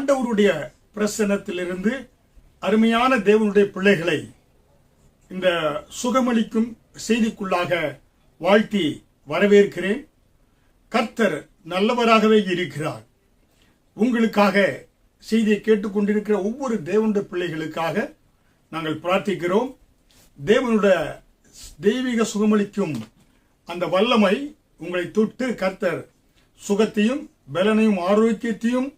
ஆண்டவருடைய பிரசன்னத்திலிருந்து அருமையான தேவனுடைய பிள்ளைகளை இந்த சுகமளிக்கும் செய்திக்குள்ளாக வாழ்த்தி வரவேற்கிறேன். கர்த்தர் நல்லவராகவே இருக்கிறார். உங்களுக்காக செய்தியை கேட்டுக்கொண்டிருக்கிற ஒவ்வொரு தேவனுடைய பிள்ளைகளுக்காக நாங்கள் பிரார்த்திக்கிறோம். தேவனுடைய தெய்வீக சுகமளிக்கும் அந்த வல்லமை உங்களை தொட்டு கர்த்தர் சுகத்தையும் பலனையும் ஆரோக்கியத்தையும்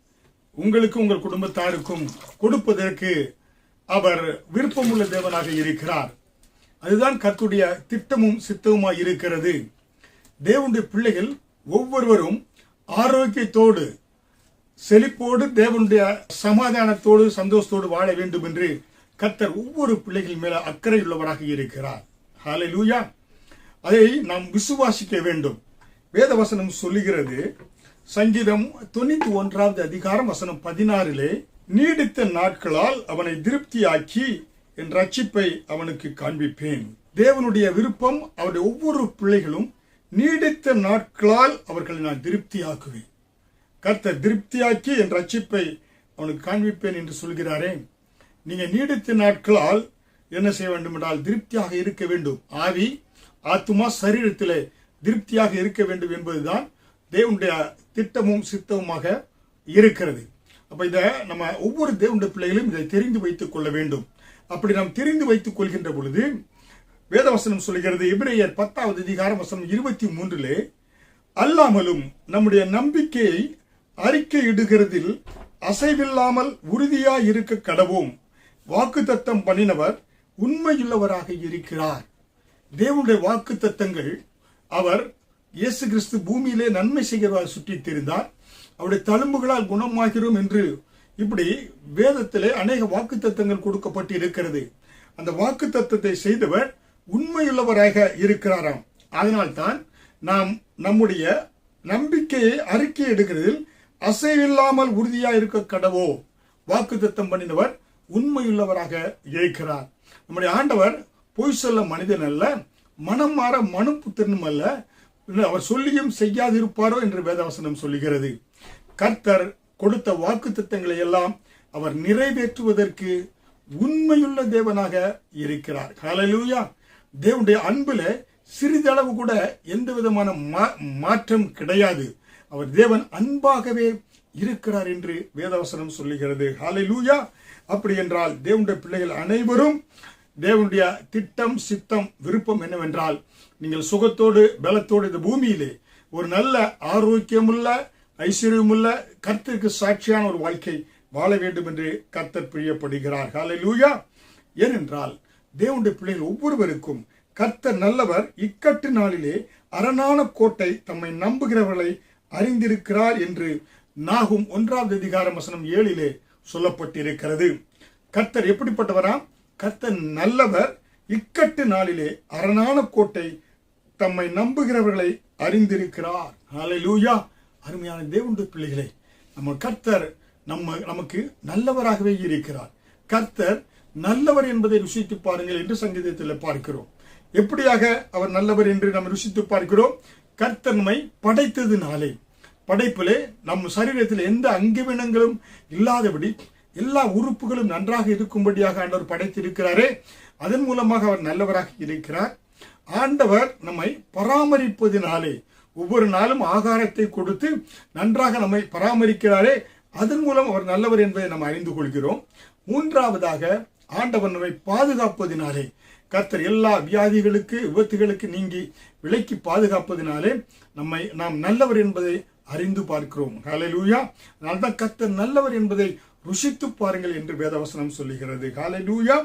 உங்களுக்கு உங்கள் குடும்பத்தாருக்கும் கொடுப்பதற்கு அவர் விருப்பமுள்ள தேவனாக இருக்கிறார். அதுதான் கர்த்தருடைய திட்டமும் சித்தமுமாய் இருக்கிறது. தேவனுடைய பிள்ளைகள் ஒவ்வொருவரும் ஆரோக்கியத்தோடு செழிப்போடு தேவனுடைய சமாதானத்தோடு சந்தோஷத்தோடு வாழ வேண்டும் என்று கர்த்தர் ஒவ்வொரு பிள்ளைகள் மேல அக்கறை உள்ளவராக இருக்கிறார். ஹல்லேலூயா. அதை நாம் விசுவாசிக்க வேண்டும். வேதவசனம் சொல்லுகிறது, சங்கீதம் 91 அதிகாரம் வசனம் 16 நீடித்த நாட்களால் அவனை திருப்தியாக்கி என் ரட்சிப்பை அவனுக்கு காண்பிப்பேன். தேவனுடைய விருப்பம் அவருடைய ஒவ்வொரு பிள்ளைகளும் நீடித்த நாட்களால் அவர்களை நான் திருப்தியாக்குவேன். கர்த்தர் திருப்தியாக்கி என் ரட்சிப்பை அவனுக்கு காண்பிப்பேன் என்று சொல்கிறாரே. நீங்க நீடித்த நாட்களால் என்ன செய்ய வேண்டும் என்றால் திருப்தியாக இருக்க வேண்டும். ஆவி ஆத்துமா சரீரத்திலே திருப்தியாக இருக்க வேண்டும் என்பதுதான் தேவனுடைய திட்டமும் சித்தமுமாக இருக்கிறது. அப்ப இதை நம்ம ஒவ்வொரு தேவனுடைய பிள்ளைகளும் இதை தெரிந்து வைத்துக் கொள்ள வேண்டும். அப்படி நாம் தெரிந்து வைத்துக் கொள்கின்ற பொழுது வேதவசனம் சொல்கிறது, எபிரேயர் 10 அதிகாரம் வசனம் 23 அல்லாமலும் நம்முடைய நம்பிக்கையை அறிக்கையிடுகிறதில் அசைவில்லாமல் உறுதியாய் இருக்க கடவோம். வாக்குத்தத்தம் பண்ணினவர் உண்மையுள்ளவராக இருக்கிறார். தேவனுடைய வாக்குத்தத்தங்கள் அவர் இயேசு கிறிஸ்து பூமியிலே நன்மை செய்கிறவராக சுற்றித் தெரிந்தார். அவருடைய தழும்புகளால் குணமாகிறோம் என்று இப்படி வேதத்திலே அநேக வாக்குத்தத்தங்கள் கொடுக்கப்பட்டு இருக்கிறது. அந்த வாக்குத்தத்தத்தை செய்தவர் உண்மையுள்ளவராக இருக்கிறாராம். அதனால்தான் நாம் நம்முடைய நம்பிக்கையை அறிக்கை எடுக்கிறதில் அசைவில்லாமல் உறுதியா இருக்க கடவோ. வாக்குத்தத்தம் பண்ணினவர் உண்மையுள்ளவராக இருக்கிறார். நம்முடைய ஆண்டவர் பொய் சொல்ல மனிதன் அல்ல, மனம் மாற மனுப்புத்திரனும் அல்ல. அவர் சொல்லியும் செய்யாதிருப்பாரோ என்று வேதவசனம் சொல்லுகிறது. கர்த்தர் கொடுத்த வாக்குத்தத்தங்களை எல்லாம் அவர் நிறைவேற்றுவதற்கு உண்மையுள்ள தேவனாக இருக்கிறார். ஹல்லேலூயா. தேவனுடைய அன்புல சிறிதளவு கூட எந்த விதமான மாற்றம் கிடையாது. அவர் தேவன் அன்பாகவே இருக்கிறார் என்று வேதவசனம் சொல்லுகிறது. ஹல்லேலூயா. அப்படி என்றால் தேவனுடைய பிள்ளைகள் அனைவரும் தேவனுடைய திட்டம் சித்தம் விருப்பம் என்னவென்றால் நீங்கள் சுகத்தோடு பலத்தோடு இந்த பூமியிலே ஒரு நல்ல ஆரோக்கியமுள்ள ஐஸ்வர்யமுள்ள கர்த்தருக்கு சாட்சியான ஒரு வாழ்க்கை வாழ வேண்டும் என்று கர்த்தர் பிரியப்படுகிறார். ஹல்லேலூயா. ஏனென்றால் தேவனுடைய பிள்ளைகள் ஒவ்வொருவருக்கும் கர்த்தர் நல்லவர், இக்கட்டு நாளிலே அரணான கோட்டை தம்மை நம்புகிறவர்களை அறிந்திருக்கிறார் என்று நாகும் 1 அதிகாரம் வசனம் 7 சொல்லப்பட்டிருக்கிறது. கர்த்தர் எப்படிப்பட்டவராம்? கர்த்தர் நல்லவர், இக்கட்டு நாளிலே அரணான கோட்டை தம்மை நம்புகிறவர்களை அறிந்திருக்கிறார். ஹல்லேலூயா. அருமையான தேவனுடைய பிள்ளைகளே, நம்ம கர்த்தர் நமக்கு நல்லவராகவே இருக்கிறார். கர்த்தர் நல்லவர் என்பதை ருசித்து பாருங்கள் என்று சங்கீதத்தில் பார்க்கிறோம். எப்படியாக அவர் நல்லவர் என்று நாம் ருசித்து பார்க்கிறோம்? கர்த்தர் நம்மை படைத்ததினாலே, படைப்பிலே நம் சரீரத்தில் எந்த அங்கவினங்களும் இல்லாதபடி எல்லா உறுப்புகளும் நன்றாக இருக்கும்படியாக ஆண்டவர் படைத்திருக்கிறாரே. அதன் மூலமாக அவர் நல்லவராக இருக்கிறார். ஆண்டவர் நம்மை பராமரிப்பதினாலே ஒவ்வொரு நாளும் ஆகாரத்தை கொடுத்து நன்றாக நம்மை பராமரிக்கிறாரே. அதன் மூலம் அவர் நல்லவர் என்பதை நாம் அறிந்து கொள்கிறோம். மூன்றாவதாக ஆண்டவர் நம்மை பாதுகாப்பதினாலே, கர்த்தர் எல்லா வியாதிகளுக்கு விபத்துகளுக்கு நீங்கி விலக்கி பாதுகாப்பதினாலே நாம் நல்லவர் என்பதை அறிந்து பார்க்கிறோம். ஹல்லேலூயா. அதனால்தான் கர்த்தர் நல்லவர் என்பதை ருசித்து பாருங்கள் என்று வேதவசனம் சொல்லுகிறது. ஹல்லேலூயா.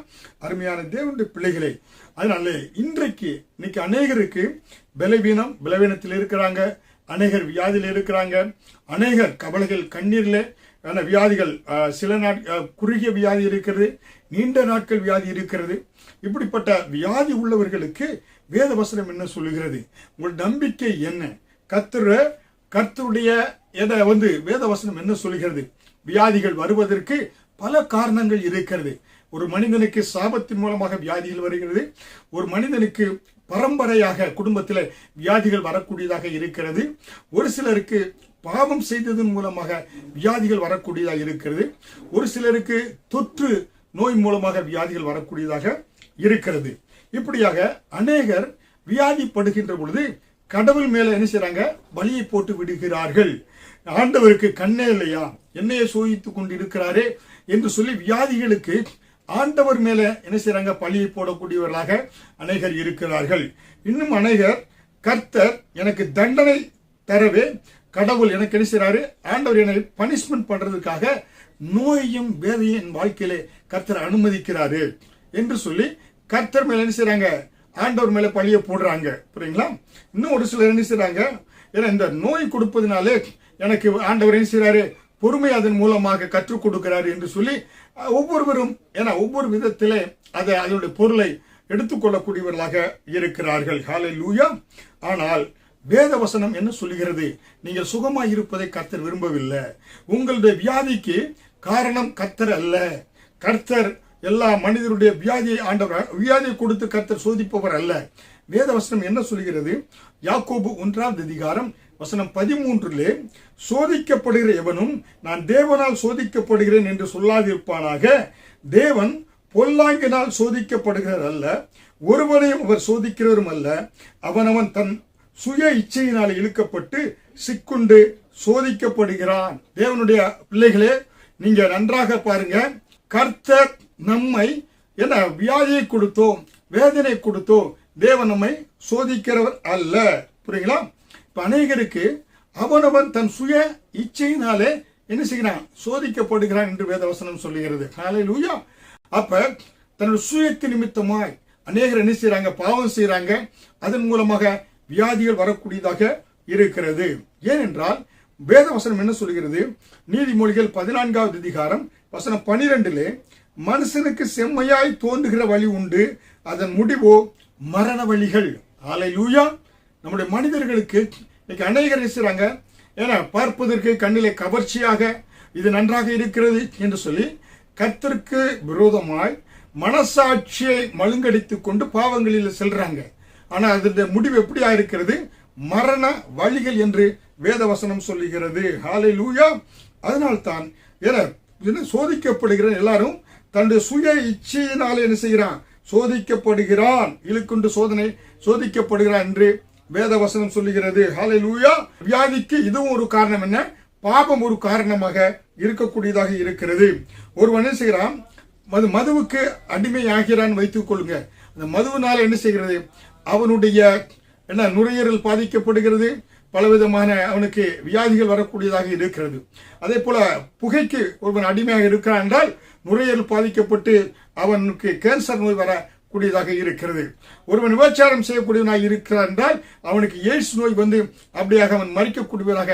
அருமையான தேவனுடைய பிள்ளைகளே, அதனால இன்னைக்கு அநேகருக்கு பலவீனத்தில் இருக்கிறாங்க, அநேகர் வியாதியில் இருக்கிறாங்க, அநேகர் கவலைகள் கண்ணீர்ல வியாதிகள், சில குறுகிய வியாதி இருக்கிறது, நீண்ட நாட்கள் வியாதி இருக்கிறது. இப்படிப்பட்ட வியாதி உள்ளவர்களுக்கு வேதவசனம் என்ன சொல்லுகிறது? உங்கள் நம்பிக்கை என்ன? கர்த்தருடைய வேதவசனம் என்ன சொல்லுகிறது? வியாதிகள் வருவதற்கு பல காரணங்கள் இருக்கிறது. ஒரு மனிதனுக்கு சாபத்தின் மூலமாக வியாதிகள் வருகிறது. ஒரு மனிதனுக்கு பரம்பரையாக குடும்பத்தில் வியாதிகள் வரக்கூடியதாக இருக்கிறது. ஒரு சிலருக்கு பாவம் செய்ததன் மூலமாக வியாதிகள் வரக்கூடியதாக இருக்கிறது. ஒரு சிலருக்கு தொற்று நோய் மூலமாக வியாதிகள் வரக்கூடியதாக இருக்கிறது. இப்படியாக அநேகர் வியாதிப்படுகின்ற பொழுது கடவுள் மேல என்ன செய்றாங்க, பலியை போட்டு விடுகிறார்கள். ஆண்டவருக்கு கண்ணே இல்லையா, என்னையே சோதித்துக் கொண்டு இருக்கிறாரே என்று சொல்லி வியாதிகளுக்கு ஆண்டவர் மேல என்ன செய்றாங்க, பலியை போடக்கூடியவர்களாக அநேகர் இருக்கிறார்கள். இன்னும் அநேகர் கர்த்தர் எனக்கு தண்டனை தரவே கடவுள் எனக்கு என்ன செய்றாரு, ஆண்டவர் என்னை பனிஷ்மெண்ட் பண்றதுக்காக நோயையும் வேதையும் என் வாழ்க்கையிலே கர்த்தர் அனுமதிக்கிறாரு என்று சொல்லி கர்த்தர் மேல என்ன செய்றாங்க, ஆண்டவர் மேல பழிய போடுறாங்க. புரியுங்களா? இன்னும் ஒரு சிலர் என்ன செய்றாங்க, ஏன்னா இந்த நோய் கொடுப்பதனாலே எனக்கு ஆண்டவர் என்ன செய்றாரு, பொறுமை அதன் மூலமாக கற்றுக் கொடுக்கிறாரு என்று சொல்லி ஒவ்வொருவரும் ஏன்னா ஒவ்வொரு விதத்திலே அதனுடைய பொருளை எடுத்துக்கொள்ளக்கூடியவர்களாக இருக்கிறார்கள். ஹல்லேலூயா. ஆனால் வேத வசனம் என்ன சொல்லுகிறது, நீங்கள் சுகமாய் இருப்பதை கர்த்தர் விரும்பவில்லை. உங்களுடைய வியாதிக்கு காரணம் கர்த்தர் அல்ல. கர்த்தர் எல்லா மனிதருடைய வியாதியை ஆண்டவர் வியாதியை கொடுத்து கர்த்தர் சோதிப்பவர் அல்ல. வேத வசனம் என்ன சொல்கிறது, யாக்கோபு 1ஆம் அதிகாரம் வசனம் 13 சோதிக்கப்படுகிற எவனும் நான் தேவனால் சோதிக்கப்படுகிறேன் என்று சொல்லாதிருப்பானாக. தேவன் பொல்லாங்கினால் சோதிக்கப்படுகிறார் அல்ல, ஒருவனையும் அவர் சோதிக்கிறவரும் அல்ல. அவனவன் தன் சுய இச்சையினால் இழுக்கப்பட்டு சிக்குண்டு சோதிக்கப்படுகிறான். தேவனுடைய பிள்ளைகளே, நீங்க நன்றாக பாருங்க, கர்த்தர் நம்மை என்ன வியாதியை கொடுத்தோ வேதனை கொடுத்தோ தேவன் நம்மை சோதிக்கிறவர் அல்ல. புரியுங்களா? இப்ப அநேகருக்கு அவனவன் தன் சுய இச்சையினாலே என்ன செய்கிறான், சோதிக்கப்படுகிறான் என்று வேதவசனம் சொல்லுகிறது. ஹல்லேலூயா. அப்ப தன்னுடைய சுயத்தின் நிமித்தமாய் அநேகர் என்ன செய்யறாங்க, பாவம் செய்யறாங்க. அதன் மூலமாக வியாதிகள் வரக்கூடியதாக இருக்கிறது. ஏனென்றால் வேதவசனம் என்ன சொல்கிறது, நீதிமொழிகள் 14ஆவது அதிகாரம் வசனம் 12 மனுஷனுக்கு செம்மையாய் தோன்றுகிற வழி உண்டு, அதன் முடிவோ மரண வழிகள். ஹல்லேலூயா. நம்முடைய மனிதர்களுக்கு இன்னைக்கு அநேகர் செய்றாங்க, ஏன்னா பார்ப்பதற்கு கண்ணிலே கவர்ச்சியாக இது நன்றாக இருக்கிறது என்று சொல்லி கர்த்தருக்கு விரோதமாய் மனசாட்சியை மழுங்கடித்துக் கொண்டு பாவங்களில் செல்றாங்க. ஆனா அதனுடைய முடிவு எப்படியா இருக்கிறது, மரண வழிகள் என்று வேதவசனம் சொல்லுகிறது. ஹல்லேலூயா. அதனால்தான் சோதிக்கப்படுகிற எல்லாரும் தன்னுடைய சுய இச்சையினாலே என்ன செய்கிறான், சோதிக்கப்படுகிறான். இழுக்குண்டு சோதனை சோதிக்கப்படுகிறான் என்று வேதவசனம் சொல்லுகிறது. ஹல்லேலூயா. வியாதிக்கு இதுவும் ஒரு காரணம், என்ன பாவம் ஒரு காரணமாக இருக்கக்கூடியதாக இருக்கிறது. ஒருவன் என்ன செய்கிறான், மதுவுக்கு அடிமை ஆகிறான் வைத்துக் கொள்ளுங்க. அந்த மதுவினால என்ன செய்கிறது, அவனுடைய என்ன நுரையீரல் பாதிக்கப்படுகிறது, பலவிதமான அவனுக்கு வியாதிகள் வரக்கூடியதாக இருக்கிறது. அதே போல புகைக்கு ஒருவன் அடிமையாக இருக்கிறான் என்றால் நுரையீரல் பாதிக்கப்பட்டு அவனுக்கு கேன்சர் நோய் வரக்கூடியதாக இருக்கிறது. ஒருவன் விபச்சாரம் செய்யக்கூடியவனாக இருக்கிறான் என்றால் அவனுக்கு எய்ட்ஸ் நோய் வந்து அப்படியாக அவன் மறிக்கக்கூடியவனாக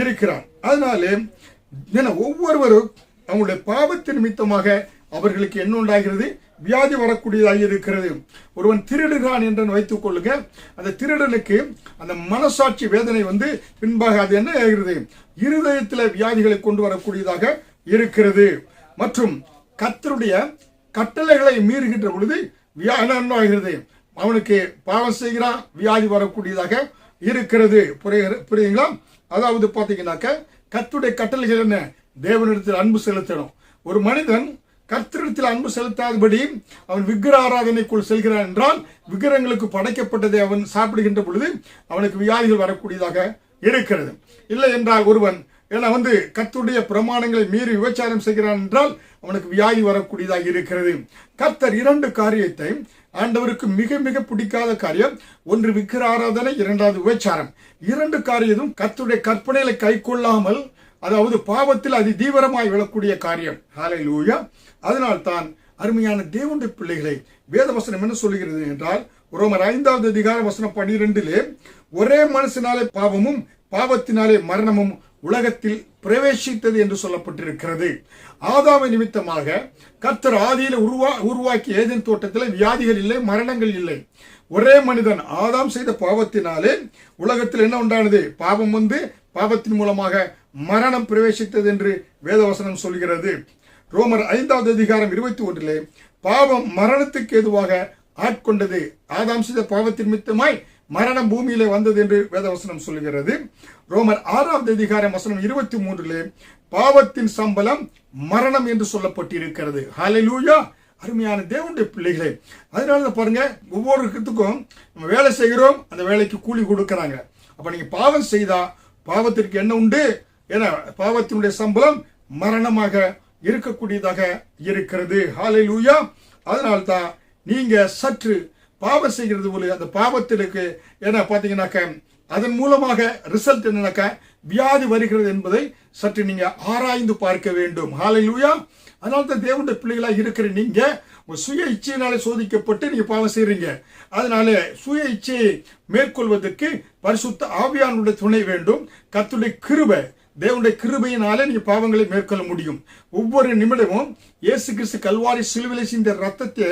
இருக்கிறான். அதனாலே ஒவ்வொருவரும் அவங்களுடைய பாவத்தின் நிமித்தமாக அவர்களுக்கு என்ன உண்டாகிறது, வியாதி வரக்கூடியதாக இருக்கிறது. ஒருவன் திருடுகிறான் என்று வைத்துக் கொள்ளுங்க, அந்த திருடனுக்கு அந்த மனசாட்சி வேதனை வந்து பின்பாக அது என்ன ஆகிறது, இருதயத்தில் வியாதிகளை கொண்டு வரக்கூடியதாக இருக்கிறது. மற்றும் கர்த்தருடைய கட்டளைகளை மீறுகின்ற பொழுது என்ன ஆகிறது, அவனுக்கு பாவம் செய்கிறான், வியாதி வரக்கூடியதாக இருக்கிறது. புரியுங்களா? அதாவது பாத்தீங்கன்னாக்க கர்த்தருடைய கட்டளைகள் என்ன, தேவனிடத்தில் அன்பு செலுத்தணும். ஒரு மனிதன் கர்த்தரிடத்தில் அன்பு செலுத்தாதபடி அவன் விக்கிர ஆராதனைக்குள் செல்கிறான் என்றால் விக்கிரங்களுக்கு படைக்கப்பட்டதை அவன் சாப்பிடுகின்ற பொழுது அவனுக்கு வியாதிகள் வரக்கூடியதாக இருக்கிறது. இல்லை என்றால் ஒருவன் கர்த்தருடைய பிரமாணங்களை மீறி விபச்சாரம் செய்கிறான் என்றால் அவனுக்கு வியாதி வரக்கூடியதாக இருக்கிறது. கர்த்தர் 2 காரியத்தை ஆண்டவருக்கு மிக மிக பிடிக்காத காரியம், ஒன்று விக்கிர ஆராதனை, 2வது விபச்சாரம். 2 காரியமும் கர்த்தருடைய கற்பனைகளை கை கொள்ளாமல், அதாவது பாவத்தில் அதி தீவிரமாய் விழக்கூடிய காரியம். ஹல்லேலூயா. அதனால்தான் அருமையான தேவனுடைய பிள்ளைகளை வேதவசனம் என்ன சொல்லுகிறது என்றால், ரோமர் 5ஆவது அதிகாரம் வசனம் 12 ஒரே மனுஷனாலே பாவமும் பாவத்தினாலே மரணமும் உலகத்தில் பிரவேசித்தது என்று சொல்லப்பட்டிருக்கிறது. ஆதாமை நிமித்தமாக கர்த்தர் ஆதியில உருவாக்கிய ஏதேன் தோட்டத்தில் வியாதிகள் இல்லை, மரணங்கள் இல்லை. ஒரே மனிதன் ஆதாம் செய்த பாவத்தினாலே உலகத்தில் என்ன உண்டானது, பாவம் வந்து பாவத்தின் மூலமாக மரணம் பிரவேசித்தது என்று வேதவசனம் சொல்கிறது. ரோமர் 5ஆவது அதிகாரம் 21 பாவம் மரணத்துக்கு ஏதுவாக ஆட்கொண்டது. ஆதாம் செய்த பாவத்தின் நிமித்தமாய் மரணம் பூமியிலே வந்தது என்று வேதவசனம் சொல்லுகிறது. ரோமர் 6ஆம் அதிகாரம் வசனம் 23 பாவத்தின் சம்பளம் மரணம் என்று சொல்லப்பட்டிருக்கிறது. ஹல்லேலூயா. அருமையான தேவனுடைய பிள்ளைகளே, அதனால பாருங்க, ஒவ்வொரு இடத்துக்கும் நம்ம வேலை செய்கிறோம், அந்த வேலைக்கு கூலி கொடுக்கறாங்க. அப்ப நீங்க பாவம் செய்தா பாவத்திற்கு என்ன உண்டு? ஏன்னா பாவத்தினுடைய சம்பளம் மரணமாக இருக்கக்கூடியதாக இருக்கிறது. ஹல்லேலூயா. அதனால்தான் நீங்க சற்று பாவம் செய்கிறது போல அந்த பாவத்திற்கு என்ன பாத்தீங்கன்னாக்க அதன் மூலமாக ரிசல்ட் என்னன்னாக்க வியாதி வருகிறது என்பதை சற்று நீங்க ஆராய்ந்து பார்க்க வேண்டும். ஹல்லேலூயா. அதனால்தான் தேவனுடைய பிள்ளைகளா இருக்கிற நீங்க சுய இச்சையினாலே சோதிக்கப்பட்டு நீங்க பாவம் செய்றீங்க. அதனால சுய இச்சையை மேற்கொள்வதற்கு பரிசுத்த ஆவியானுடைய துணை வேண்டும். கர்த்தருடைய கிருபை, தேவனுடைய கிருபையினாலே நீங்க பாவங்களை மேற்கொள்ள முடியும். ஒவ்வொரு நிமிடமும் இயேசு கிறிஸ்து கல்வாரி சிலுவையிலே சிந்திய ரத்தத்தை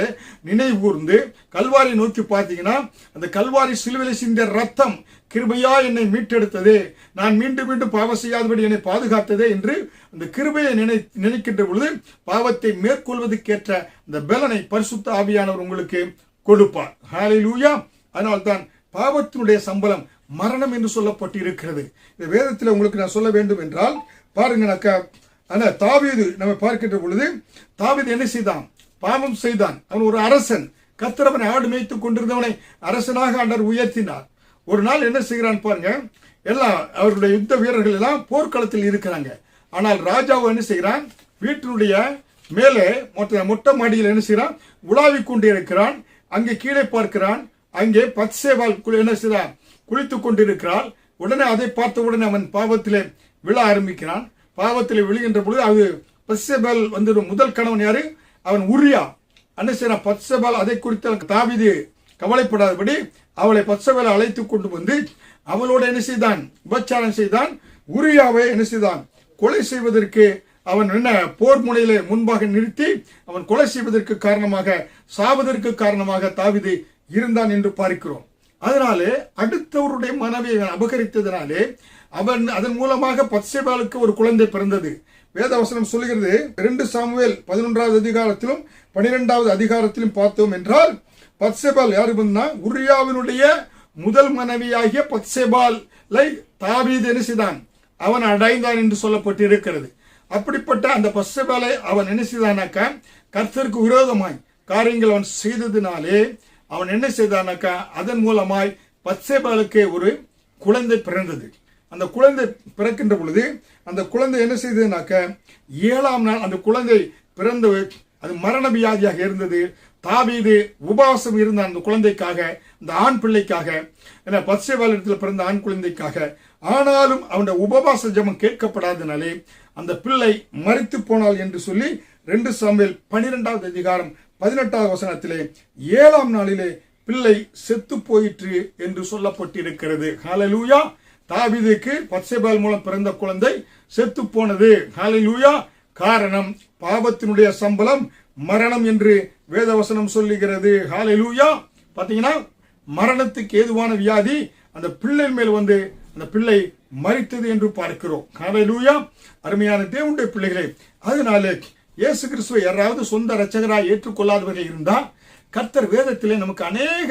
நினைவு கூர்ந்து கல்வாரி நோக்கி பார்த்தீங்கன்னா, அந்த கல்வாரி சிலுவையிலே சிந்திய ரத்தம் கிருபையா என்னை மீட்டெடுத்ததே, நான் மீண்டும் மீண்டும் பாவம் செய்யாதபடி என்னை பாதுகாத்ததே என்று அந்த கிருபையை நினைக்கின்ற பொழுது பாவத்தை மேற்கொள்வதற்கேற்ற அந்த பலனை பரிசுத்த ஆவியானவர் உங்களுக்கு கொடுப்பார். ஹல்லேலூயா. அதனால்தான் பாவத்தினுடைய சம்பளம் மரணம் என்று சொல்லப்பட்டு இருக்கிறது. இந்த வேதத்தில் உங்களுக்கு நான் சொல்ல வேண்டும் என்றால் பாருங்கனாக்கா, ஆனா தாவீது நம்ம பார்க்கின்ற பொழுது தாவீது என்ன செய்தான்? பாவம் செய்தான். அவன் ஒரு அரசன். கர்த்தர் அவனை ஆடு மேய்த்துக் கொண்டிருந்தவனை அரசனாக ஆண்டவர் உயர்த்தினார். ஒரு நாள் என்ன செய்கிறான் பாருங்க, எல்லாம் அவருடைய யுத்த வீரர்கள் எல்லாம் போர்க்களத்தில் இருக்கிறாங்க. ஆனால் ராஜாவை என்ன செய்கிறான்? வீட்டினுடைய மேலே மொட்டை மாடியில் என்ன செய்கிறான்? உலாவிக் கொண்டு இருக்கிறான். அங்கே கீழே பார்க்கிறான், அங்கே பத்சேபாள் என்ன செய்கிறான்? குளித்துக் கொண்டிருக்கிறாள். உடனே அதை பார்த்த உடனே அவன் பாவத்திலே விழ ஆரம்பிக்கிறான். பாவத்திலே விழுகின்ற பொழுது அது பத்சேபாள் வந்து முதல் கணவன் யாரு? அவன் உரியா. என்ன செய்யறான்? பத்சேபாள் அதை குறித்து தாவீது கவலைப்படாதபடி அவளை பத்சேபாளை அழைத்துக் கொண்டு வந்து அவளோட என்ன செய்தான்? உபச்சாரம் செய்தான். உரியாவை என்ன செய்தான்? கொலை செய்வதற்கு அவன் என்ன போர் முனையிலே முன்பாக நிறுத்தி அவன் கொலை செய்வதற்கு காரணமாக, சாவதற்கு காரணமாக தாவீது இருந்தான் என்று பார்க்கிறோம். அதனாலே அடுத்தவருடைய மனைவியை அபகரித்ததினாலே அவன் அதன் மூலமாக பத்சேபாளுக்கு ஒரு குழந்தை பிறந்தது. வேதவசனம் சொல்லுகிறது. 2 சாமுவேல் 11ஆவது அதிகாரத்திலும் 12ஆவது அதிகாரத்திலும் பார்த்தோம் என்றால் பத்சேபாள் யாரு பண்ணா? உரியாவினுடைய முதல் மனைவியாகிய பத்சேபாளை தாவீது என்ன செய்தான்? அவன் அடைந்தான் என்று சொல்லப்பட்டு இருக்கிறது. அப்படிப்பட்ட அந்த பத்சேபாளை அவன் என்ன செய்தானாக்கா, கர்த்தருக்கு விரோதமாய் காரியங்கள் அவன் செய்ததினாலே அவன் என்ன செய்தானாக்கா, அதன் மூலமாய் பத்சேபாளுக்கு ஒரு குழந்தை பிறந்தது. அந்த குழந்தை பிறக்கின்ற பொழுது அந்த குழந்தை என்ன செய்ததுனாக்க, 7ஆம் நாள் அந்த குழந்தை பிறந்து அது மரண வியாதியாக இருந்தது. தாவீது உபவாசம் இருந்தான் அந்த குழந்தைக்காக, அந்த ஆண் பிள்ளைக்காக, பத்சேபாள் இடத்துல பிறந்த ஆண் குழந்தைக்காக. ஆனாலும் அவனுடைய உபவாச ஜெபம் கேட்கப்படாதனாலே அந்த பிள்ளை மரித்து போனாள் என்று சொல்லி 2 சாமுவேல் 12ஆவது அதிகாரம் 18ஆவது வசனத்திலே 7ஆம் நாளிலே பிள்ளை செத்து போயிற்று என்று சொல்லப்பட்டிருக்கிறது. ஹல்லேலூயா. தாவீதுக்கு பத்சேபாள் மூலம் பிறந்த குழந்தை செத்து போனது. ஹல்லேலூயா. காரணம் பாவத்தினுடைய சம்பளம் மரணம் என்று வேதவசனம் சொல்லுகிறது. ஹல்லேலூயா. பாத்தீங்கன்னா மரணத்துக்கு ஏதுவான வியாதி அந்த பிள்ளை மேல் வந்து அந்த பிள்ளை மரித்தது என்று பார்க்கிறோம். ஹல்லேலூயா. அருமையான தேவனுடைய பிள்ளைகளே, அதனாலே இயேசு கிறிஸ்துவை யாராவது சொந்த இரட்சகராய் ஏற்றுக்கொள்ளாதவர்கள் இருந்தா கர்த்தர் வேதத்திலே நமக்கு அநேக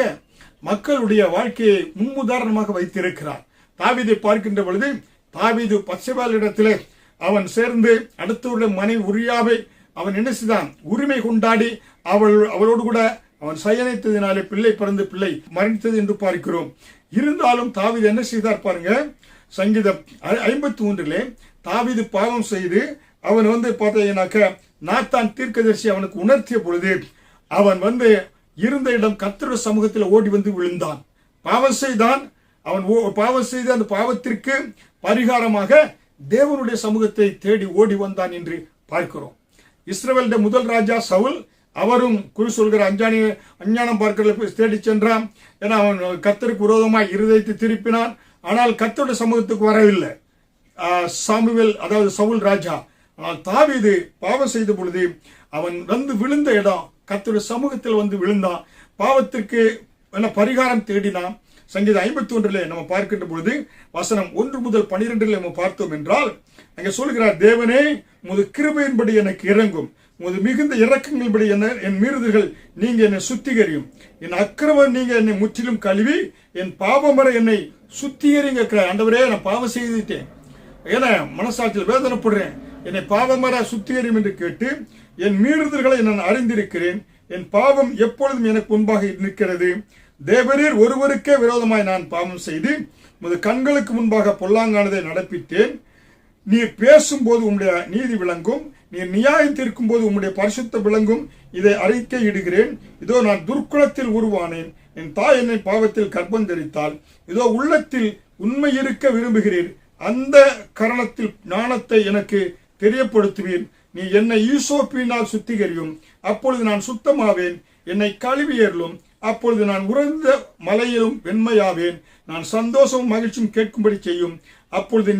மக்களுடைய வாழ்க்கையை முன்னுதாரணமாக வைத்திருக்கிறார். தாவீதை பார்க்கின்ற பொழுது தாவீது பத்சேபாள் இடத்திலே அவன் சேர்ந்து அடுத்தவருடைய மனைவி உரியாவை அவன் என்ன செய்தான்? உரிமை கொண்டாடி அவளோடு கூட அவன் சயனித்ததினாலே பிள்ளை பிறந்து பிள்ளை மறைத்தது என்று பார்க்கிறோம். இருந்தாலும் தாவீது என்ன செய்தார் பாருங்க, சங்கீதம் 53 தாவீது பாவம் செய்து அவன் வந்து பார்த்தீங்கன்னாக்க நாத்தான் தீர்க்கதரிசி அவனுக்கு உணர்த்திய பொழுது அவன் வந்து இருந்த இடம் கர்த்தருடைய சமூகத்தில் ஓடி வந்து விழுந்தான். பாவம் செய்தான். அவன் பாவம் செய்து அந்த பாவத்திற்கு பரிகாரமாக தேவனுடைய சமூகத்தை தேடி ஓடி வந்தான் என்று பார்க்கிறோம். இஸ்ரவேலுடைய முதல் ராஜா சவுல், அவரும் குறி சொல்கிற அஞ்ஞானம் பார்க்கிறத தேடி சென்றான். ஏன்னா அவன் கர்த்தருக்கு விரோதமாய் இருதயத்தை திருப்பினான். ஆனால் கர்த்தருடைய சமூகத்துக்கு வரவில்லை சாமுவேல், அதாவது சவுல் ராஜா. ஆனால் தாவீது பாவம் செய்த பொழுது அவன் வந்து விழுந்த இடம் கர்த்தருடைய சமூகத்தில் வந்து விழுந்தான். பாவத்திற்கு பரிகாரம் தேடினான். சங்கீதம் 51 நம்ம பார்க்கின்ற பொழுது வசனம் 1 முதல் 12 நம்ம பார்த்தோம் என்றால் அங்கே சொல்கிறார், தேவனே உமது கிருபையின்படி எனக்கு இறங்கும், உமது மிகுந்த இரக்கங்கள்படி என் மீறுதல்கள் நீங்க என்னை சுத்திகரியும், என் அக்கிரமம் நீங்க என்னை முற்றிலும் கழுவி என் பாவமர என்னை சுத்திகரிங்க. ஆண்டவரே, நான் பாவம் செய்துட்டேன், ஏன்னா மனசாட்சியில் வேதனைப்படுறேன், என்னை பாவமர சுத்திகரியும் என்று கேட்டு என் மீறுதல்களை நான் அறிந்திருக்கிறேன், என் பாவம் எப்பொழுதும் எனக்கு முன்பாக நிற்கிறது. தேவரீர் ஒருவருக்கே விரோதமாய் நான் பாவம் செய்து உமது கண்களுக்கு முன்பாக பொல்லாங்கானதை நடப்பித்தேன். நீர் பேசும்போது உம்முடைய நீதி விளங்கும், நீர் நியாயம் தீர்க்கும் போது உம்முடைய பரிசுத்த விளங்கும். இதை அறிக்கையிடுகிறேன். இதோ நான் துர்க்குணத்தில் உருவானேன், என் தாய் என்னை பாவத்தில் கர்ப்பம் தரித்தாள். இதோ உள்ளத்தில் உண்மை இருக்க விரும்புகிறீர், அந்த கரணத்தில் ஞானத்தை எனக்கு தெரியப்படுத்துவீர். நீ என்னை ஈசோப்பினால் சுத்திகரியும், அப்பொழுது நான் சுத்தமாவேன். என்னை கழுவியேறலும், அப்பொழுது நான் உறைந்த மலையிலும் வெண்மையாவேன். நான் சந்தோஷமும் மகிழ்ச்சியும் கேட்கும்படி செய்யும், அப்பொழுது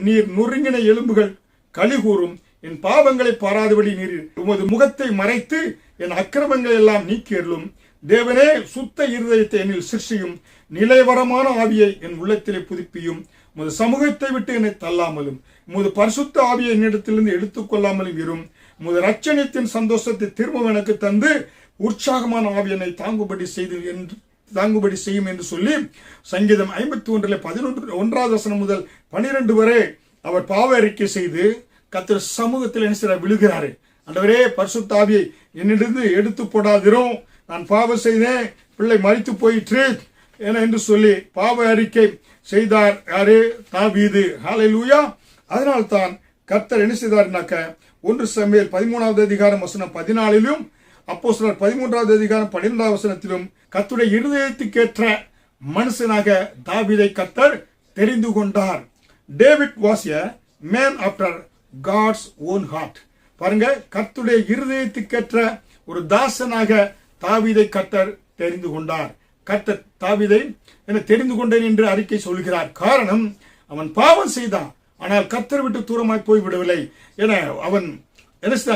நீர் நொறுங்கின எலும்புகள் கலிகூறும். என் பாவங்களை பாராதபடி நீர் உமது முகத்தை மறைத்து என் அக்கிரமங்களை எல்லாம் நீக்கியருளும். தேவனே, சுத்த இருதயத்தை என்னில் சிருஷ்டியும், நிலைவரமான ஆவியை என் உள்ளத்திலே புதுப்பியும். உமது சமூகத்தை விட்டு என்னை தள்ளாமலும், உமது பரிசுத்த ஆவியை என்னிடத்திலிருந்து எடுத்துக்கொள்ளாமலும் இரும். உமது ரட்சணியத்தின் சந்தோஷத்தை திரும்ப எனக்கு தந்து உற்சாகமான ஆவி என்னை தாங்குபடி செய்யும் என்று சொல்லி சங்கீதம் 51:11 வசனம் முதல் 12 வரை அவர் பாவ அறிக்கை செய்து கர்த்தர் சமூகத்தில் என்ன செய்ய விழுகிறாரு. ஆண்டவரே, பரிசுத்த ஆவியை என்னிடந்து எடுத்து போடாதிரும், நான் பாவம் செய்தேன், பிள்ளை மரித்து போயிற்று என்று சொல்லி பாவ அறிக்கை செய்தார். யாரு? தாவீது. ஹல்லேலூயா. அதனால்தான் கர்த்தர் என்ன செய்தார்னாக்க 1 சாமுவேல் 13வது அதிகாரம் வசனம் 14லும் அப்போஸ்தலர் 13வது அதிகாரம் 12வது வசனத்திலும் கர்த்தருடைய இருதயத்துக்கேற்ற மனுஷனாக தாவீதை கர்த்தர் தெரிந்து கொண்டார். David was a man after God's own heart. பாருங்க, கர்த்தருடைய இருதயத்துக்கேற்ற ஒரு தாசனாக தாவீதை கர்த்தர் தெரிந்து கொண்டார். கர்த்தர் தாவீதை என தெரிந்து கொண்டேன் என்று அறிக்கை சொல்கிறார். காரணம், அவன் பாவம் செய்தான், ஆனால் கர்த்தர் விட்டு தூரமாய் போய்விடவில்லை. என அவன்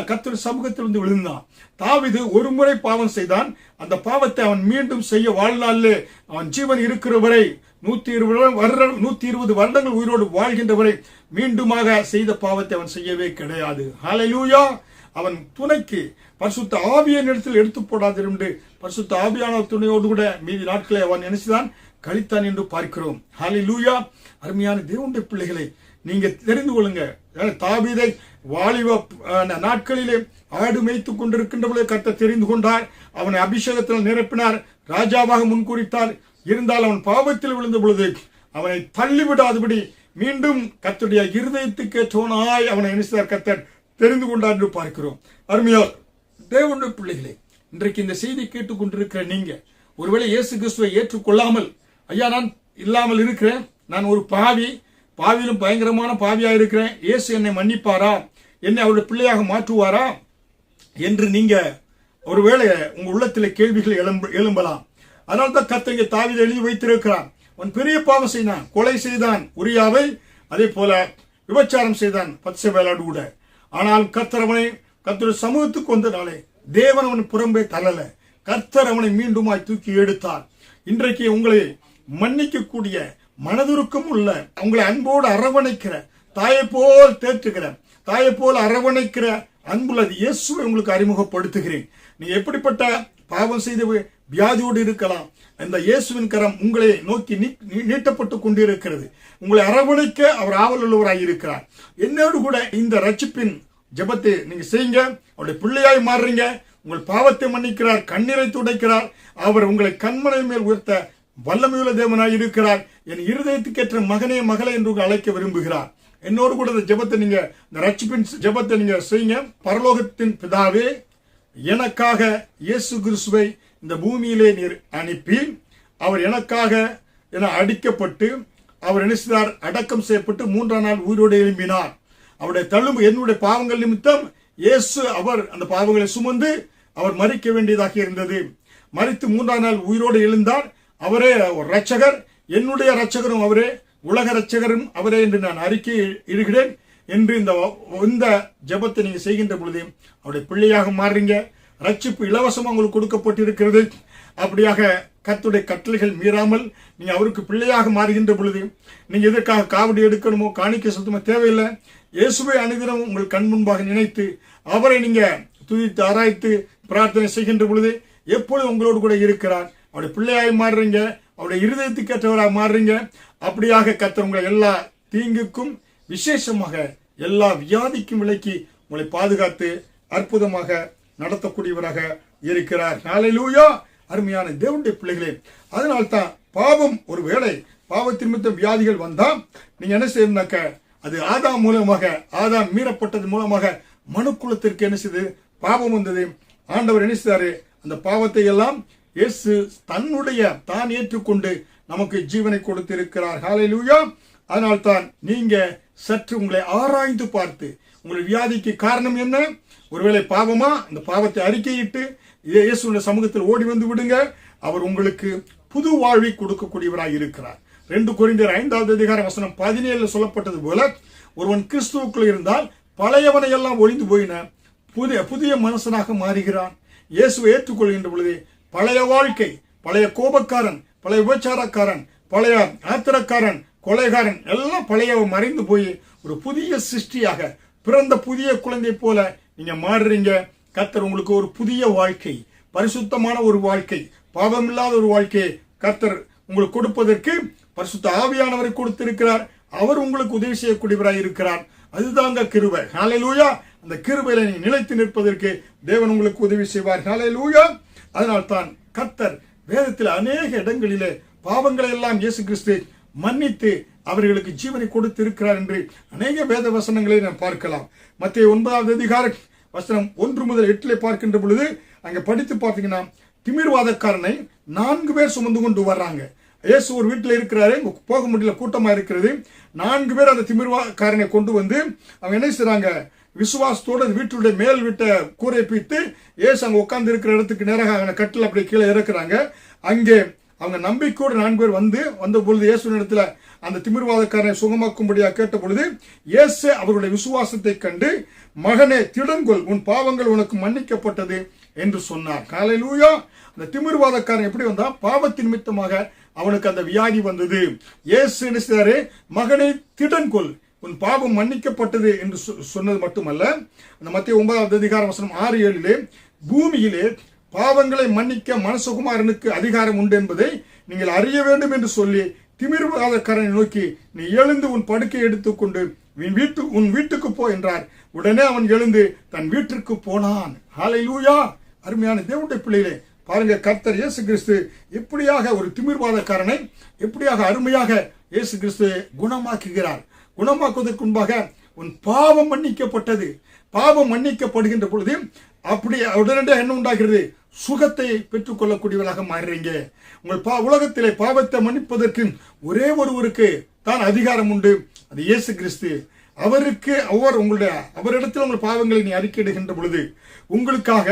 கர்த்தர் சமூகத்தில் வந்து விழுந்தான். தாவீது ஒரு முறை பாவம் செய்தான். அந்த பாவத்தை அவன் மீண்டும் செய்ய வாழ்நாளிலே அவன் ஜீவன் இருக்கிற வரை 120 வருடங்கள் உயிரோடு வாழ்கின்ற வரை மீண்டுமாக செய்த பாவத்தை அவன் செய்யவே கிடையாது. ஹல்லேலூயா. அவன் துணைக்கு பரிசுத்த ஆவியை இடத்தில் எடுத்து போடாது என்று பரிசுத்த ஆவியான துணையோடு கூட மீதி நாட்களை அவன் நினைச்சுதான் கழித்தான் என்று பார்க்கிறோம். ஹல்லேலூயா. அருமையான தேவனுடைய பிள்ளைகளை நீங்க தெரிந்து கொள்ளுங்க. தாவீதை வாலிப நாட்களிலே ஆடு மேய்த்துக் கொண்டிருக்கின்ற பொழுது கர்த்தர் தெரிந்து கொண்டார். அவனை அபிஷேகத்தில் நிரப்பினார், ராஜாவாக முன்குறித்தார். இருந்தால் அவன் பாவத்தில் விழுந்த பொழுது அவனை தள்ளிவிடாதபடி மீண்டும் கர்த்தருடைய இருதயத்துக்கேற்றவனாய் அவனை நினைத்தார், கர்த்தர் தெரிந்து கொண்டார் என்று பார்க்கிறோம். அருமையா தேவனுடைய பிள்ளைகளே, இன்றைக்கு இந்த செய்தி கேட்டுக் கொண்டிருக்கிற நீங்க ஒருவேளை இயேசு கிறிஸ்துவை ஏற்றுக்கொள்ளாமல், ஐயா நான் இல்லாமல் இருக்கிறேன், நான் ஒரு பாவியிலும் பயங்கரமான பாவியா இருக்கிறேன், இயேசு என்னை மன்னிப்பாரா, என்னை அவருடைய பிள்ளையாக மாற்றுவாரா என்று நீங்க ஒருவேளை உங்க உள்ளத்திலே கேள்விகள் எழும்பலாம். அதனால்தான் கர்த்தர் தாவீதை எழுதி வைத்திருக்கிறான். அவன் பெரிய பாவம் செய்தான், கொலை செய்தான் உரியாவை, அதே போல விபச்சாரம் செய்தான் பத்சேபாளோடு கூட. ஆனால் கர்த்தர் அவனை கர்த்தருடைய சமூகத்துக்கு வந்தனாலே தேவன் அவனை புறம்பே தள்ளல, கர்த்தர் அவனை மீண்டுமாய் தூக்கி எடுத்தார். இன்றைக்கு உங்களை மன்னிக்கக்கூடிய மனதுருக்கம் உள்ள, உங்களை அன்போடு அரவணைக்கிற, தாயை போல் தேற்றுகிற, தாயை போல் அரவணைக்கிற அன்புள்ளது இயேசுவை உங்களுக்கு அறிமுகப்படுத்துகிறேன். நீ எப்படிப்பட்ட பாவம் செய்த வியாதியோடு இருக்கலாம், இந்த இயேசுவின் கரம் உங்களை நோக்கி நீட்டப்பட்டு கொண்டிருக்கிறது. உங்களை அரவணைக்க அவர் ஆவல் உள்ளவராய் இருக்கிறார். என்னோடு கூட இந்த ரட்சிப்பின் ஜெபத்தை நீங்க செய்யுங்க. அவருடைய பிள்ளையாய் மாறுறீங்க. உங்கள் பாவத்தை மன்னிக்கிறார், கண்ணீரை துடைக்கிறார். அவர் உங்களை கண்மனை மேல் உயர்த்த வல்லமையுள்ள தேவனாய் இருக்கிறார். என் இருதயத்துக்கேற்ற மகனே மகளே என்று அழைக்க விரும்புகிறார். என்னோடு கூட இந்த ஜெபத்தை நீங்க, இந்த ரட்சிப்பின் ஜெபத்தை நீங்க செய்யுங்க. பரலோகத்தின் பிதாவே, எனக்காக இயேசு கிறிஸ்துவை இந்த பூமியிலே நீர் அனுப்பி, அவர் எனக்காக என அடிக்கப்பட்டு, அவர் என்ன செய்தார், அடக்கம் செய்யப்பட்டு 3ஆம் நாள் உயிரோடு எழும்பினார். அவருடைய தழும்பு என்னுடைய பாவங்கள் நிமித்தம் இயேசு அவர் அந்த பாவங்களை சுமந்து அவர் மரிக்க வேண்டியதாக இருந்தது. மரித்து 3ஆம் நாள் உயிரோடு எழுந்தார். அவரே ஒரு ரட்சகர், என்னுடைய ரட்சகரும் அவரே, உலக ரட்சகரும் அவரே என்று நான் அறிக்கை இடுகிறேன் என்று இந்த ஜெபத்தை நீங்க செய்கின்ற பொழுது அவருடைய பிள்ளையாக மாறுறீங்க. ரட்சிப்பு இலவசமாக உங்களுக்கு கொடுக்கப்பட்டிருக்கிறது. அப்படியாக கர்த்தருடைய கட்டளைகள் மீறாமல் நீங்க அவருக்கு பிள்ளையாக மாறுகின்ற பொழுது நீங்க எதற்காக காவடி எடுக்கணுமோ காணிக்கை செலுத்தணுமோ தேவையில்லை. இயேசுவை அனுதினம் உங்கள் கண் முன்பாக நினைத்து அவரை நீங்க துதித்து ஆராய்த்து பிரார்த்தனை செய்கின்ற பொழுது எப்பொழுது உங்களோடு கூட இருக்கிறார். அவருடைய பிள்ளையாய் மாறுறீங்க, அவருடைய இருதயத்துக்கு ஏற்றவராக மாறுறீங்க. அப்படியாக கர்த்தர் உங்களை எல்லா தீங்குக்கும் விசேஷமாக எல்லா வியாதிக்கும் விலக்கி உங்களை பாதுகாத்து அற்புதமாக நடத்தக்கூடியவராக இருக்கிறார். ஹல்லேலூயா. அருமையான தேவனுடைய பிள்ளைகளே, அதனால்தான் பாவம் ஒருவேளை பாவத்தின் நிமித்தம் வியாதிகள் வந்தா நீங்க என்ன செய்யணும்னாக்க அது ஆதாம் மூலமாக, ஆதாம் மீறப்பட்டது மூலமாக மனுக்குலத்திற்கு என்ன செய்து பாவம் வந்தது. ஆண்டவர் என்ன செய்தாரு, அந்த பாவத்தை எல்லாம் இயேசு தான் ஏற்றுக்கொண்டு நமக்கு ஜீவனை கொடுத்திருக்கிறார். ஹல்லேலூயா. அதனால்தான் நீங்க சற்று உங்களை ஆராய்ந்து பார்த்து உங்களுடைய வியாதிக்கு காரணம் என்ன, ஒருவேளை பாவமா, அந்த பாவத்தை அறிக்கையிட்டு இயேசுவின் சமூகத்தில் ஓடி வந்து விடுங்க. அவர் உங்களுக்கு புது வாழ்வை கொடுக்கக்கூடியவராக இருக்கிறார். 2 கொரிந்தியர் 5:17 சொல்லப்பட்டது போல ஒருவன் கிறிஸ்துவுக்குள் இருந்தால் பழையவனை எல்லாம் ஒழிந்து போயின, புதிய மனுஷனாக மாறுகிறான். இயேசுவை ஏற்றுக்கொள்கின்ற பொழுது பழைய வாழ்க்கை, பழைய கோபக்காரன், பழைய விபச்சாரக்காரன், பழைய ஆத்திரக்காரன், கொலைகாரன் எல்லாம் பழைய மறைந்து போய் ஒரு புதிய சிருஷ்டியாக பிறந்த புதிய குழந்தை போல நீங்க மாறுறீங்க. கர்த்தர் உங்களுக்கு ஒரு புதிய வாழ்க்கை, பரிசுத்தமான ஒரு வாழ்க்கை, பாவமில்லாத ஒரு வாழ்க்கையை கர்த்தர் உங்களுக்கு கொடுப்பதற்கு பரிசுத்த ஆவியானவரை கொடுத்திருக்கிறார். அவர் உங்களுக்கு உதவி செய்யக்கூடியவராய் இருக்கிறார். அதுதாங்க கிருபை. ஹல்லேலூயா. அந்த கிருபையில நீ நிலைத்து நிற்பதற்கு தேவன் உங்களுக்கு உதவி செய்வார். ஹல்லேலூயா. அதனால்தான் கர்த்தர் வேதத்தில் அநேக இடங்களிலே பாவங்களை எல்லாம் இயேசு கிறிஸ்து மன்னித்து அவர்களுக்கு ஜீவனை கொடுத்து இருக்கிறார் என்று அநேக வேத வசனங்களை நாம் பார்க்கலாம். மத்தேயு 9 வசனம் 1 முதல் 8 பார்க்கின்ற பொழுது அங்க படித்து பார்த்தீங்கன்னா திமிர்வாதக்காரனை 4 பேர் சுமந்து கொண்டு வர்றாங்க. இயேசு ஒரு வீட்டில் இருக்கிறாரு, போக முடியல, கூட்டமா இருக்கிறது. 4 பேர் அந்த திமிர்வாதக்காரனை கொண்டு வந்து அவங்க என்ன செய்றாங்க, விசுவாசத்தோடு வீட்டுடைய மேல் வீட்டை கூரை பீத்து இயேசு அங்க உட்கார்ந்து இருக்கிற இடத்துக்கு நேராக அவங்க கட்டில் அப்படி கீழே இறக்குறாங்க. அங்கே அவங்க நம்பிக்கையோடு 4 பேர் வந்த பொழுது இயேசு இடத்துல அந்த திமிர்வாதக்காரனை சுகமாக்கும்படியா கேட்ட பொழுது இயேசு அவருடைய விசுவாசத்தை கண்டு, மகனே திடன்கொள், உன் பாவங்கள் உனக்கு மன்னிக்கப்பட்டது என்று சொன்னார். ஹல்லேலூயா. அந்த திமிர்வாதக்காரன் எப்படி வந்தா, பாவத்தின் நிமித்தமாக அவனுக்கு அந்த வியாதி வந்தது. இயேசு என்ன செய்தாரு, மகனை திடன்கொள், உன் பாவம் மன்னிக்கப்பட்டது என்று சொன்னது மட்டுமல்ல, அந்த மத்தேயு 9 வசனம் 6-7 பூமியிலே பாவங்களை மன்னிக்க மனசுகுமாரனுக்கு அதிகாரம் உண்டு என்பதை நீங்கள் அறிய வேண்டும் என்று சொல்லி திமிர்வாதக்காரனை நோக்கி, நீ எழுந்து உன் படுக்கையை எடுத்துக்கொண்டு உன் வீட்டுக்கு போ என்றார். உடனே அவன் எழுந்து தன் வீட்டிற்கு போனான். ஹல்லேலூயா. அருமையான தேவனுடைய பிள்ளைகளே, பாருங்க, கர்த்தர் இயேசு கிறிஸ்து எப்படியாக ஒரு திமிர்வாதக்காரனை எப்படியாக அருமையாக இயேசு கிறிஸ்து குணமாக்குகிறார். குணமாக்குவதற்கு முன்பாக உன் பாவம் மன்னிக்கப்பட்டது. பாவம் மன்னிக்கப்படுகின்ற பொழுது அப்படி உடனடியாக என்ன உண்டாகிறது, சுகத்தை பெற்றுக் கொள்ளக்கூடியவராக மாறுறீங்க. உங்கள் உலகத்திலே பாவத்தை மன்னிப்பதற்கு ஒரே ஒருவருக்கு தான் அதிகாரம் உண்டு, அது இயேசு கிறிஸ்து. அவருக்கு அவரிடத்தில் உங்கள் பாவங்களை நீ அறிக்கையிடுகின்ற பொழுது உங்களுக்காக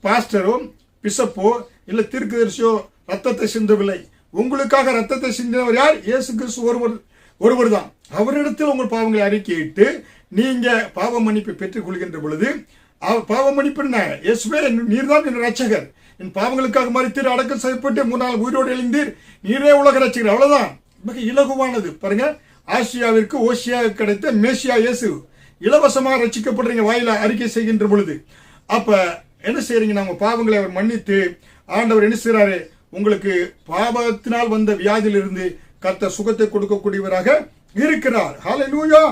பாஸ்டரோ பிஷப்போ இல்ல தீர்க்கதரிசியோ ரத்தத்தை சிந்தவில்லை. உங்களுக்காக ரத்தத்தை சிந்தினவர் யார்? இயேசு கிறிஸ்து ஒருவர் தான். அவரிடத்தில் உங்கள் பாவங்களை அறிக்கையிட்டு நீங்க பாவ மன்னிப்பை பெற்றுக் கொள்கின்ற பொழுது, பாவ மன்னிப்பு என்ன, இயேசுவே நீர்தான் என் ரட்சகர், என் பாவங்களுக்காக மரித்தீர், அடக்கம் செய்யப்பட்டு 3 நாள் உயிரோடு எழுந்தீர், நீரே உலக ரட்சகர். அவ்வளவுதான். மிக இலகுவானது. பாருங்க, ஆசியாவிற்கு ஓசியாக கிடைத்த மேசியா இயேசு இலவசமாக ரட்சிக்கப்படுறீங்க வாயில அறிக்கை செய்கின்ற பொழுது. அப்ப என்ன செய்யறீங்க, நம்ம பாவங்களை அவர் மன்னித்து ஆண்டவர் என்ன செய்யறாரு, உங்களுக்கு பாவத்தினால் வந்த வியாதியிலிருந்து கர்த்தர் சுகத்தை கொடுக்கக்கூடியவராக இருக்கிறார். ஹல்லேலூயா.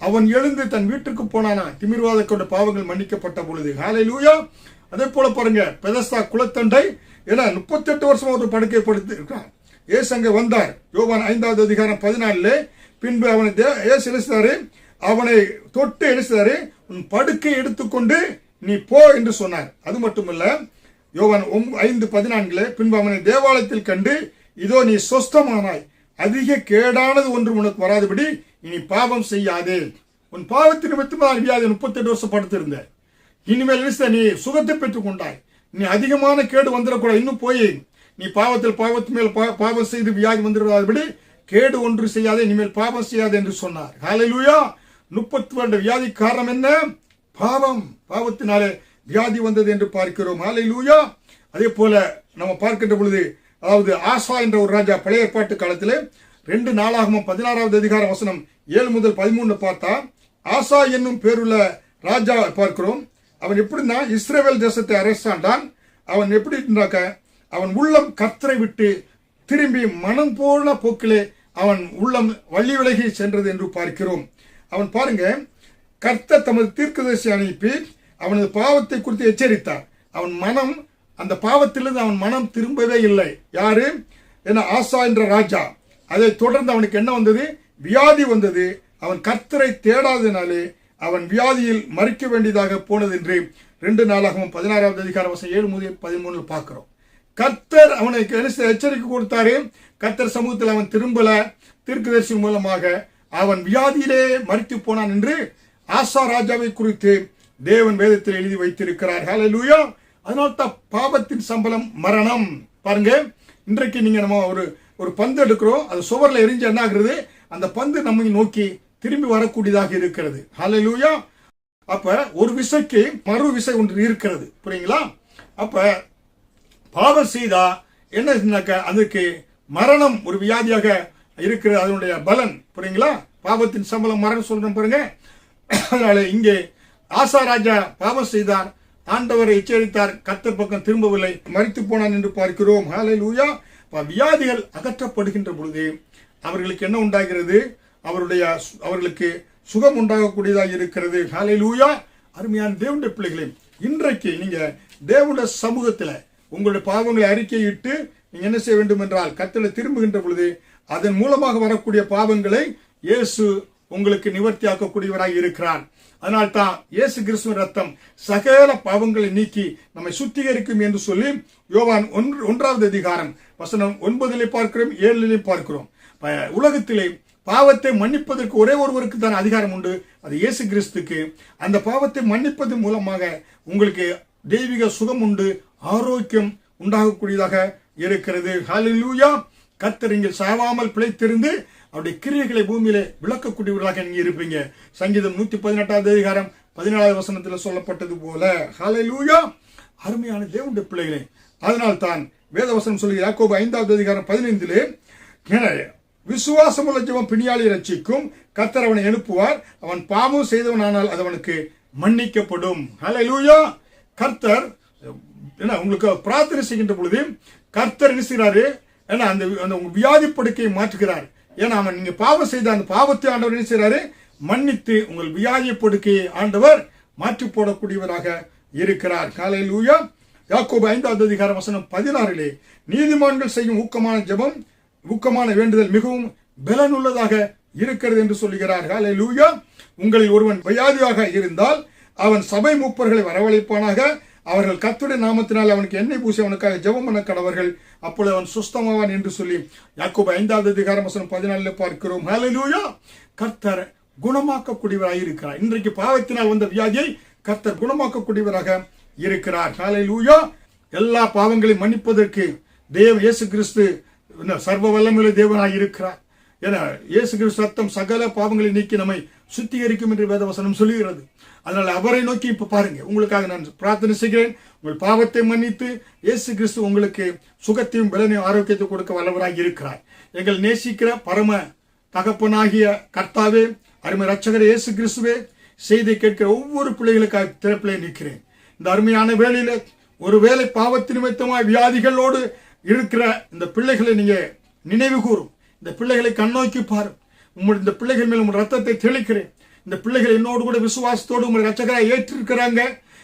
அவன் எழுந்து தன் வீட்டுக்கு போனானா, திமிர்வாதத்தோட பாவங்கள் மன்னிக்கப்பட்ட பொழுது. ஹல்லேலூயா. அதே போல பாருங்க, பெதஸ்தா குளத்தண்டை 38 வருஷம் ஒரு படுக்கை படுத்து இருக்கிறான். இயேசு அங்க வந்தார். யோவான் 5:14 பின்பு அவனை இயேசு எழுத்தாரு, அவனை தொட்டு எழுத்தாரு, உன் படுக்கை எடுத்துக்கொண்டு நீ போ என்று சொன்னார். அது மட்டுமல்ல, யோவான் 5:14 பின்பு அவனை தேவாலயத்தில் கண்டு, இதோ நீ சொஸ்தமானாய், அதிக கேடானது ஒன்று உனக்கு வராதபடி இனி பாவம் செய்யாதே. உன் பாவத்தின் நிமித்தமாக வியாதி 38 வருஷம் படுத்திருந்த, இனிமேல் நீ சுகத்தை பெற்றுக் கொண்டாய், நீ அதிகமான கேடு வந்துடக்கூடாது, இன்னும் போய் நீ பாவத்து மேல் பாவம் செய்து வியாதி வந்துடாதபடி கேடு ஒன்று செய்யாதே, இனிமேல் பாவம் செய்யாதே என்று சொன்னார். ஹல்லேலூயா. 30 வருட வியாதி காரணம் என்ன? பாவம். பாவத்தினாலே வியாதி வந்தது என்று பார்க்கிறோம். ஹல்லேலூயா. அதே போல நம்ம பார்க்கின்ற பொழுது, அதாவது ஆசா என்ற ஒரு ராஜா, பழைய ஏற்பாட்டு காலத்திலே 2 நாளாகமம் 16 வசனம் 7 முதல் 13 பார்த்தா, ஆசா என்னும் பேருள்ள ராஜா பார்க்கிறோம். அவன் எப்படின்னா இஸ்ரவேல் தேசத்தை அரசாண்டான். அவன் எப்படி இருந்தாக்க அவன் உள்ளம் கர்த்தரை விட்டு திரும்பி மனம் போன போக்கிலே அவன் உள்ளம் வள்ளி விலகி சென்றது என்று பார்க்கிறோம். அவன் பாருங்க, கர்த்தர் தமது தீர்க்கதரிசி அனுப்பி அவனது பாவத்தை குறித்து எச்சரித்தார். அவன் மனம், அந்த பாவத்திலிருந்து அவன் மனம் திரும்பவே இல்லை. யாரு? ஏன்னா ஆசா என்ற ராஜா. அதை தொடர்ந்து அவனுக்கு என்ன வந்தது? வியாதி வந்தது. அவன் கர்த்தரை தேடாதனாலே அவன் வியாதியில் மறிக்க வேண்டியதாக போனது என்று 2 நாளாகவும் 16வது அதிகாரம் 7-13 பார்க்கிறோம். கர்த்தர் அவனுக்கு எச்சரிக்கை கொடுத்தாரு. கர்த்தர் சமூகத்தில் அவன் திரும்பல. தீர்க்கதரிசி மூலமாக அவன் வியாதியிலே மறித்து போனான் என்று ஆசா ராஜாவை குறித்து தேவன் வேதத்தில் எழுதி வைத்திருக்கிறார். ஹல்லேலூயா. அதனால்தான் பாவத்தின் சம்பளம் மரணம். பாருங்க, இன்றைக்கு நீங்க நம்ம ஒரு பந்து எடுக்கிறோம், அது சுவர்ல எரிஞ்சு என்ன ஆகுறது? அந்த பந்து நம்மை நோக்கி திரும்பி வரக்கூடியதாக இருக்கிறது. ஹல்லேலூயா. அப்ப ஒரு விசைக்கு மறு விசை ஒன்று இருக்கிறது, புரியுங்களா? அப்ப பாவம் செய்தா என்ன, அதுக்கு மரணம் ஒரு வியாதியாக இருக்கிறது, அதனுடைய பலன், புரியுங்களா? பாவத்தின் சம்பளம் மரணம் சொல்றேன் பாருங்க. அதனால இங்கே ஆசா ராஜா பாவம் செய்தார், ஆண்டவரை எச்சரித்தார், கர்த்தர் பக்கம் திரும்பவில்லை, மரித்து போனான் என்று பார்க்கிறோம். ஹல்லேலூயா. வியாதிகள் அகற்றப்படுகின்ற பொழுது அவர்களுக்கு என்ன உண்டாகிறது? அவர்களுக்கு சுகம் உண்டாகக்கூடியதாக இருக்கிறது. ஹல்லேலூயா. அருமையான தேவனுடைய பிள்ளைகளே, இன்றைக்கு நீங்க தேவனுடைய சமூகத்தில் உங்களுடைய பாவங்களை அறிக்கையிட்டு நீங்க என்ன செய்ய வேண்டும் என்றால், கர்த்தரை திரும்புகின்ற பொழுது அதன் மூலமாக வரக்கூடிய பாவங்களை இயேசு உங்களுக்கு நிவர்த்தியாக்கக்கூடியவராக இருக்கிறார். அதனால்தான் இயேசு கிறிஸ்துவின் ரத்தம் சகல பாவங்களை நீக்கி நம்மை சுத்திகரிக்கும் என்று சொல்லி யோவான் 1வது அதிகாரம் வசனம் 9 பார்க்கிறோம், 7 பார்க்கிறோம். உலகத்திலே பாவத்தை மன்னிப்பதற்கு ஒரே ஒருவருக்கு தான் அதிகாரம் உண்டு, அது இயேசு கிறிஸ்துக்கு. அந்த பாவத்தை மன்னிப்பது மூலமாக உங்களுக்கு தெய்வீக சுகம் உண்டு, ஆரோக்கியம் உண்டாகக்கூடியதாக இருக்கிறது. ஹல்லேலூயா. கர்த்தர் நீங்கள் சாவாமல் பிழைத்திருந்து அவருடைய கிரியைகளை பூமியிலே விளக்கக்கூடியவர்களாக நீங்க இருப்பீங்க. சங்கீதம் 118வது அதிகாரம் 14வது வசனத்தில் சொல்லப்பட்டது போல. ஹல்லேலூயா. அருமையான தேவனுடைய பிள்ளைகளே, அதனால் தான் வேதவசனம் சொல்லுகிற யாக்கோபு 5வது அதிகாரம் 15 விசுவாசம் உள்ள ஜெபம் பிணியாளி ரட்சிக்கும், கர்த்தர் அவனை எழுப்புவார், அவன் பாவம் செய்தவனானால் அது அவனுக்கு மன்னிக்கப்படும். ஹல்லேலூயா. கர்த்தர் உங்களுக்கு பிரார்த்தனை செய்கின்ற பொழுது கர்த்தர் என்ன செய்கிறாரு? அந்த வியாதி படுக்கையை மாற்றுகிறார். ஏன்னா அவன் நீங்க பாவம் செய்த அந்த பாவத்தை ஆண்டவர் என்ன செய்கிறாரு? மன்னித்து உங்கள் வியாதி படுக்கையை ஆண்டவர் மாற்றி போடக்கூடியவராக இருக்கிறார். ஹல்லேலூயா. யாக்கோபு 5வது அதிகாரம் வசனம் 16 நீதிமான்கள் செய்யும் ஊக்கமான ஜெபம், ஊக்கமான வேண்டுதல் மிகவும் பலனுள்ளதாக இருக்கிறது என்று சொல்லுகிறார். ஹல்லேலூயா. உங்களில் ஒருவன் வியாதியாக இருந்தால் அவன் சபை மூப்பர்களை வரவழைப்பானாக, அவர்கள் கர்த்தருடைய நாமத்தினால் அவனுக்கு எண்ணெய் பூசி அவனுக்காக ஜெபம் பண்ண கடவர்கள், அப்பொழுது அவன் சுஸ்தமாவான் என்று சொல்லி யாக்கோபு 5வது அதிகாரம் வசனம் 14 பார்க்கிறோம். ஹல்லேலூயா. கர்த்தர் குணமாக்கக்கூடியவராக இருக்கிறார். இன்றைக்கு பாவத்தினால் வந்த வியாதியை கர்த்தர் குணமாக்கக்கூடியவராக இருக்கிறார். ஹல்லேலூயா. எல்லா பாவங்களையும் மன்னிப்பதற்கு இயேசு கிறிஸ்து சர்வ வல்லமையுள்ள தேவனாய் இருக்கிறார். என இயேசு கிறிஸ்து ரத்தம் சகல பாவங்களை நீக்கி நம்மை சுத்திகரிக்கும் என்று வேதவசனம் சொல்லுகிறது. அதனால அவரை நோக்கி இப்ப பாருங்க, உங்களுக்காக நான் பிரார்த்தனை செய்கிறேன். உங்கள் பாவத்தை மன்னித்து இயேசு கிறிஸ்து உங்களுக்கு சுகத்தையும் பலனையும் ஆரோக்கியத்தை கொடுக்க வல்லவராக இருக்கிறார். எங்கள் நேசிக்கிற பரம தகப்பனாகிய கர்த்தாவே, அருமை ரட்சகர் இயேசு கிறிஸ்துவே, செய்தி கேட்கிற ஒவ்வொரு பிள்ளைகளுக்காக திறப்பிலே நிற்கிறேன். இந்த அருமையான வேளையில ஒருவேளை பாவத்து நிமித்தமாய் வியாதிகளோடு இருக்கிற இந்த பிள்ளைகளை நீங்க நினைவு கூறும். இந்த பிள்ளைகளை கண்ணோக்கி பாரும். இந்த பிள்ளைகள் மேல் உங்கள் ரத்தத்தை தெளிக்கிறேன். இந்த பிள்ளைகள் என்னோடு கூட விசுவாசத்தோடு உங்கள் ரட்சகராக ஏற்றிருக்கிறாங்க.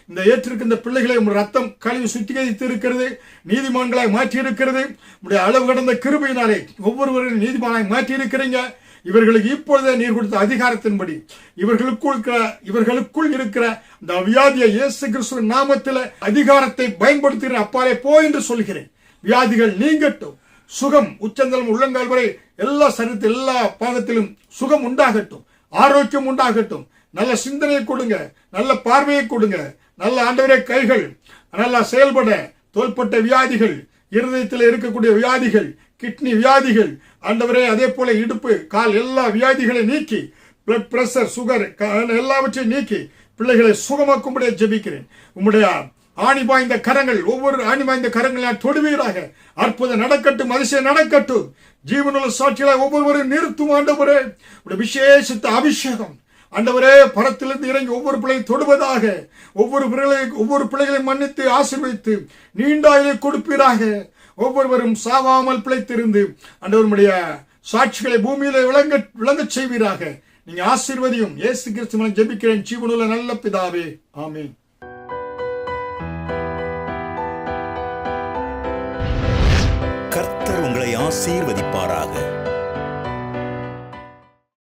இந்த ஏற்றிருக்க இந்த பிள்ளைகளை உங்கள் ரத்தம் கழுவி சுத்திகரித்து இருக்கிறது, நீதிமான்களாய் மாற்றி இருக்கிறது. உங்களுடைய அளவு கடந்த கிருபையினாலே ஒவ்வொருவரையும் நீதிமானாய் மாற்றி இருக்கிறீங்க. இவர்களுக்கு இப்பொழுதே நீர் கொடுத்த அதிகாரத்தின்படி இவர்களுக்குள் இருக்கிற இந்த வியாதியை இயேசு கிறிஸ்துவின் நாமத்தில் அதிகாரத்தை பயன்படுத்துகிற அப்பாலே போ என்று சொல்கிறேன். வியாதிகள் நீங்கட்டும், சுகம் உச்சந்தலம் உள்ளங்கால் வரை எல்லா சரீரத்தில் எல்லா பாகத்திலும் சுகம் உண்டாகட்டும், ஆரோக்கியம் உண்டாகட்டும். நல்ல சிந்தனையை கொடுங்க, நல்ல பார்வையை கொடுங்க. நல்ல ஆண்டவரே கைகள் நல்லா செயல்பட, தோள்பட்ட வியாதிகள், இருதயத்தில் இருக்கக்கூடிய வியாதிகள், கிட்னி வியாதிகள், ஆண்டவரே அதே போல இடுப்பு கால் எல்லா வியாதிகளை நீக்கி, பிளட் பிரஷர், சுகர் எல்லாவற்றையும் நீக்கி பிள்ளைகளை சுகமாக்கும்படியே ஜெபிக்கிறேன். உம்முடைய ஆணி பாய்ந்த கரங்கள், ஒவ்வொரு ஆணி பாய்ந்த கரங்களை தொடுவீராக. அற்புதம் நடக்கட்டும், அதிசயம் நடக்கட்டும். ஜீவனுள்ள சாட்சிகளை ஒவ்வொருவரும் நிறுத்தும் ஆண்டவரே. விசேஷித்த அபிஷேகம் ஆண்டவரே, பரத்திலிருந்து இறங்கி ஒவ்வொரு பிள்ளையை தொடுவதாக, ஒவ்வொரு பிள்ளைகளை மன்னித்து ஆசீர்வதித்து நீண்ட ஆயுளை கொடுப்பீராக. ஒவ்வொருவரும் சாவாமல் பிழைத்திருந்து ஆண்டவருடைய சாட்சிகளை பூமியில விளங்கச் செய்வீராக. நீங்க ஆசீர்வதியும். இயேசு கிறிஸ்து மூலம் ஜெபிக்கிறேன் ஜீவனுள்ள நல்ல பிதாவே, ஆமென். கர்த்தர் உங்களை ஆசீர்வதிப்பாராக.